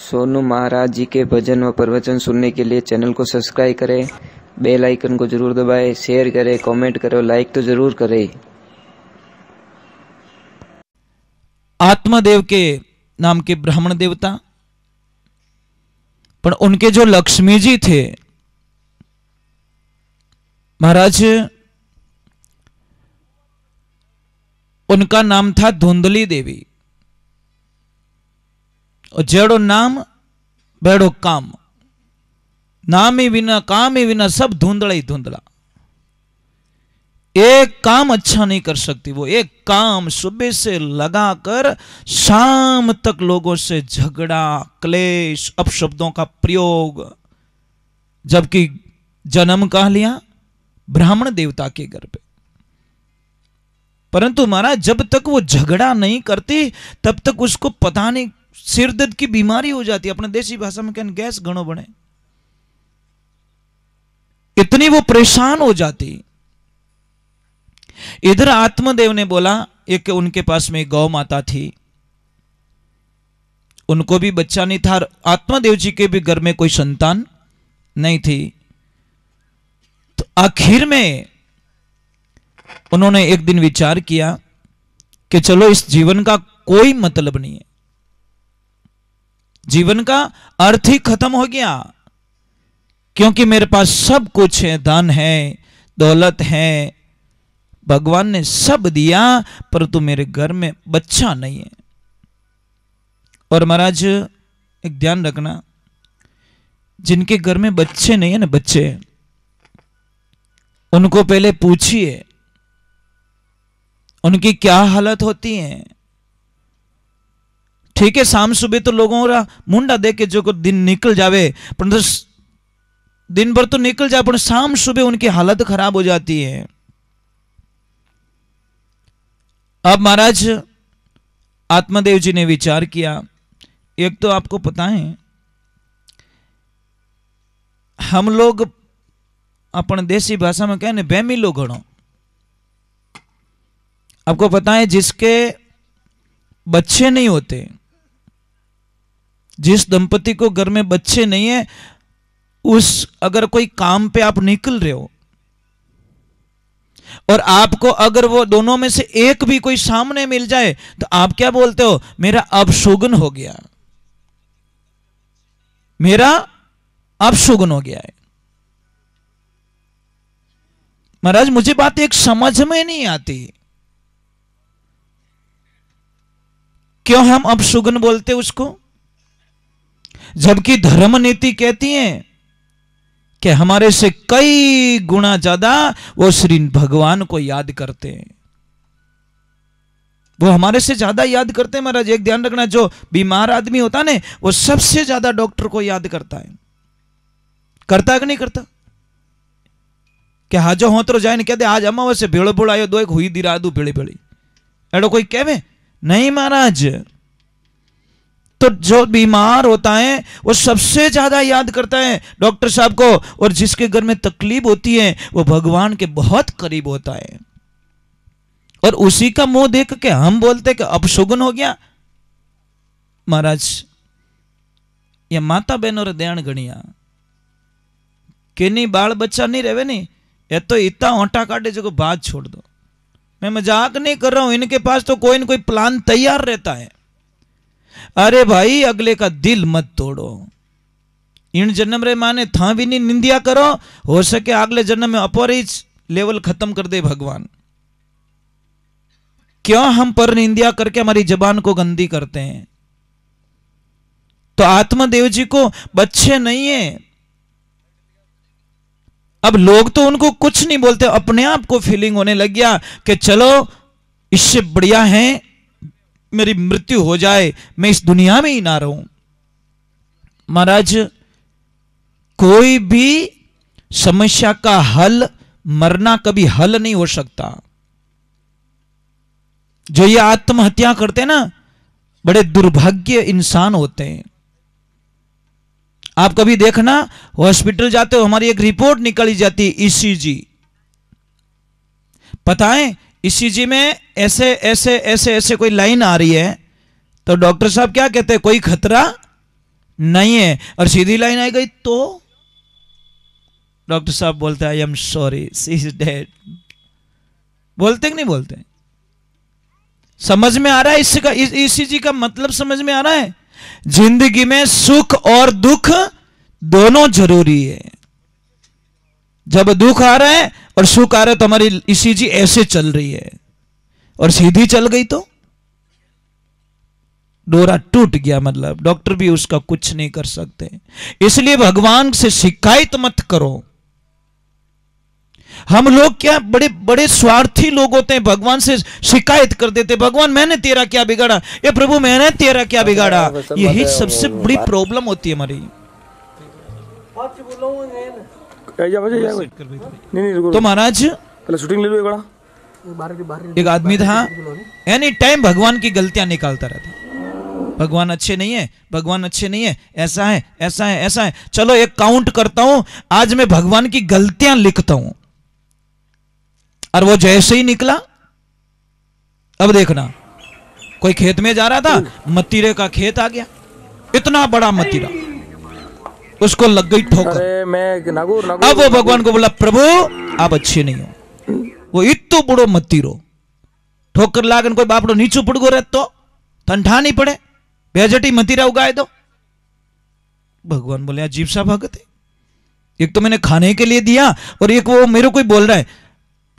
सोनू महाराज जी के भजन व प्रवचन सुनने के लिए चैनल को सब्सक्राइब करें, बेल आइकन को जरूर दबाएं, शेयर करें, कमेंट करें, लाइक तो जरूर करें। आत्मदेव के नाम के ब्राह्मण देवता, पर उनके जो लक्ष्मी जी थे महाराज, उनका नाम था धुंधली देवी। और जेड़ो नाम बेड़ो काम, नाम ही बिना काम ही बिना सब धुंधला ही धुंधला। एक काम अच्छा नहीं कर सकती वो, एक काम सुबह से लगाकर शाम तक लोगों से झगड़ा, क्लेश, अपशब्दों का प्रयोग। जबकि जन्म कहाँ लिया? ब्राह्मण देवता के घर पे। परंतु महाराज जब तक वो झगड़ा नहीं करती तब तक उसको पता नहीं सिर दर्द की बीमारी हो जाती। अपने देसी भाषा में कहने गैस घणो बने, इतनी वो परेशान हो जाती। इधर आत्मदेव ने बोला, एक उनके पास में गौ माता थी, उनको भी बच्चा नहीं था, आत्मदेव जी के भी घर में कोई संतान नहीं थी। तो आखिर में उन्होंने एक दिन विचार किया कि चलो इस जीवन का कोई मतलब नहीं है, जीवन का अर्थ ही खत्म हो गया, क्योंकि मेरे पास सब कुछ है, धन है, दौलत है, भगवान ने सब दिया, परंतु मेरे घर में बच्चा नहीं है। और महाराज एक ध्यान रखना, जिनके घर में बच्चे नहीं है ना, बच्चे, उनको पहले पूछिए उनकी क्या हालत होती है। ठीक है, शाम सुबह तो लोगों का मुंडा देख के जो को दिन निकल जावे, परंतु दिन भर तो निकल जाए, पर शाम सुबह उनकी हालत खराब हो जाती है। अब महाराज आत्मदेव जी ने विचार किया, एक तो आपको पता है हम लोग अपन देसी भाषा में कहने बेमी लोग घणो। आपको पता है जिसके बच्चे नहीं होते, जिस दंपति को घर में बच्चे नहीं है, उस अगर कोई काम पे आप निकल रहे हो और आपको अगर वो दोनों में से एक भी कोई सामने मिल जाए तो आप क्या बोलते हो? मेरा अपशुगन हो गया, मेरा अपशुगन हो गया है। महाराज मुझे बात एक समझ में नहीं आती, क्यों हम अपशुगन बोलते उसको, जबकि धर्म नीति कहती है कि हमारे से कई गुना ज्यादा वो श्री भगवान को याद करते हैं, वो हमारे से ज्यादा याद करते हैं। महाराज एक ध्यान रखना, जो बीमार आदमी होता है ना, वो सबसे ज्यादा डॉक्टर को याद करता है। करता है कि नहीं करता? क्या हाजो हो तो जाए कहते आज अमावस्या भेड़ो भेड़ो आयो, दो एक हुई दिरा दू भेड़ी भेड़ी, एडो कोई कहवे नहीं महाराज। तो जो बीमार होता है वो सबसे ज्यादा याद करता है डॉक्टर साहब को, और जिसके घर में तकलीफ होती है वो भगवान के बहुत करीब होता है। और उसी का मुंह देख के हम बोलते कि अपशुगन हो गया। महाराज ये माता बहनों रे ध्यान गणिया कि नहीं, बाल बच्चा नहीं रहे नहीं, ये तो इतना ओंटा काटे जो बात छोड़ दो। मैं मजाक नहीं कर रहा हूं, इनके पास तो कोई ना कोई प्लान तैयार रहता है। अरे भाई अगले का दिल मत तोड़ो, इन जन्म रे माने था भी नहीं निंदिया करो, हो सके अगले जन्म में अपरिच लेवल खत्म कर दे भगवान। क्यों हम पर निंदिया करके हमारी जबान को गंदी करते हैं? तो आत्मदेव जी को बच्चे नहीं है। अब लोग तो उनको कुछ नहीं बोलते, अपने आप को फीलिंग होने लग गया कि चलो इससे बढ़िया है मेरी मृत्यु हो जाए, मैं इस दुनिया में ही ना रहूं। महाराज कोई भी समस्या का हल, मरना कभी हल नहीं हो सकता। जो ये आत्महत्या करते हैं ना, बड़े दुर्भाग्य इंसान होते हैं। आप कभी देखना हॉस्पिटल जाते हो, हमारी एक रिपोर्ट निकाली जाती है ईसीजी, पता है ईसीजी में ऐसे ऐसे ऐसे ऐसे कोई लाइन आ रही है, तो डॉक्टर साहब क्या कहते हैं? कोई खतरा नहीं है और सीधी लाइन आ गई तो डॉक्टर साहब बोलते I am sorry she is dead. बोलते कि नहीं बोलते? समझ में आ रहा है इसका, ईसीजी का मतलब समझ में आ रहा है? जिंदगी में सुख और दुख दोनों जरूरी है। जब दुख आ रहा है और सुख आ रहा है तो हमारी ईसीजी ऐसे चल रही है, और सीधी चल गई तो डोरा टूट गया, मतलब डॉक्टर भी उसका कुछ नहीं कर सकते। इसलिए भगवान से शिकायत मत करो। हम लोग क्या बड़े बड़े स्वार्थी लोग होते हैं, भगवान से शिकायत कर देते, भगवान मैंने तेरा क्या बिगाड़ा, ये प्रभु मैंने तेरा क्या बिगाड़ा। यही सबसे बड़ी प्रॉब्लम होती है हमारी। तो महाराज शूटिंग ले लो एक बड़ा। एक आदमी था एनी टाइम भगवान की गलतियां निकालता रहता। भगवान अच्छे नहीं है, भगवान अच्छे नहीं है, ऐसा है ऐसा है ऐसा है। चलो एक काउंट करता हूं, आज मैं भगवान की गलतियां लिखता हूं। और वो जैसे ही निकला, अब देखना, कोई खेत में जा रहा था, मतीरे का खेत आ गया, इतना बड़ा मतीरा, उसको लग गई ठोकर। अब वो भगवान को बोला प्रभु आप अच्छे नहीं हो, वो इतो बड़ो मतीरो ठोकर लागन कोई बापड़ो नीचू पड़गो रहे तो ठंडा नहीं पड़े, बेजटी मतीरा उगाए दो। भगवान बोले अजीब सा भगत है, एक तो मैंने खाने के लिए दिया और एक वो मेरे को बोल रहा है,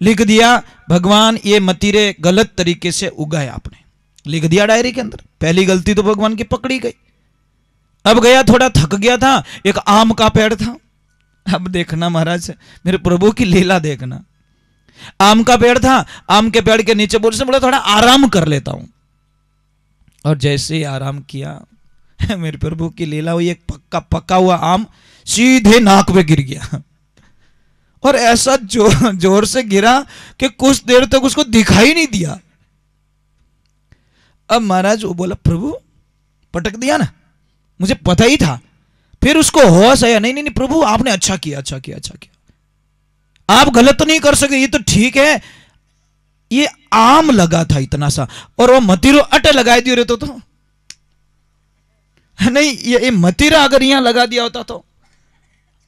लिख दिया भगवान ये मतीरे गलत तरीके से उगाए आपने, लिख दिया डायरी के अंदर। पहली गलती तो भगवान की पकड़ी गई। अब गया, थोड़ा थक गया था, एक आम का पेड़ था। अब देखना महाराज, मेरे प्रभु की लीला देखना। आम का पेड़ था, आम के पेड़ के नीचे बोला थोड़ा आराम कर लेता हूं, और जैसे ही आराम किया मेरे प्रभु की लीला हुई, एक पक्का हुआ आम सीधे नाक पे गिर गया, और ऐसा जोर से गिरा कि कुछ देर तक उसको दिखाई नहीं दिया। अब महाराज वो बोला प्रभु पटक दिया ना, मुझे पता ही था। फिर उसको होश आया, नहीं नहीं नहीं प्रभु आपने अच्छा किया अच्छा किया अच्छा किया, आप गलत तो नहीं कर सके, ये तो ठीक है। ये आम लगा था इतना सा, और वो मतीरो अटे लगाए दिए रहते तो नहीं, ये मतीरा अगर यहां लगा दिया होता तो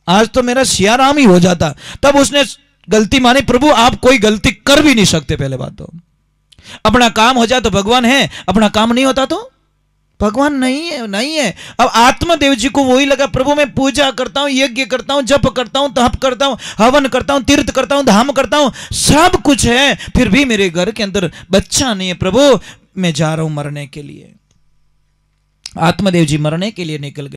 आज तो मेरा सियाराम ही हो जाता। तब उसने गलती मानी, प्रभु आप कोई गलती कर भी नहीं सकते। पहले बात तो अपना काम हो जाए तो भगवान है, अपना काम नहीं होता तो भगवान नहीं है, नहीं है। अब आत्मदेव जी को वही लगा, प्रभु मैं पूजा करता हूं, यज्ञ करता हूं, जप करता हूं, तप करता हूं, हवन करता हूं, तीर्थ करता हूं, धाम करता हूं, सब कुछ है, फिर भी मेरे घर के अंदर बच्चा नहीं है। प्रभु मैं जा रहा हूं मरने के लिए। आत्मदेव जी मरने के लिए निकल गए।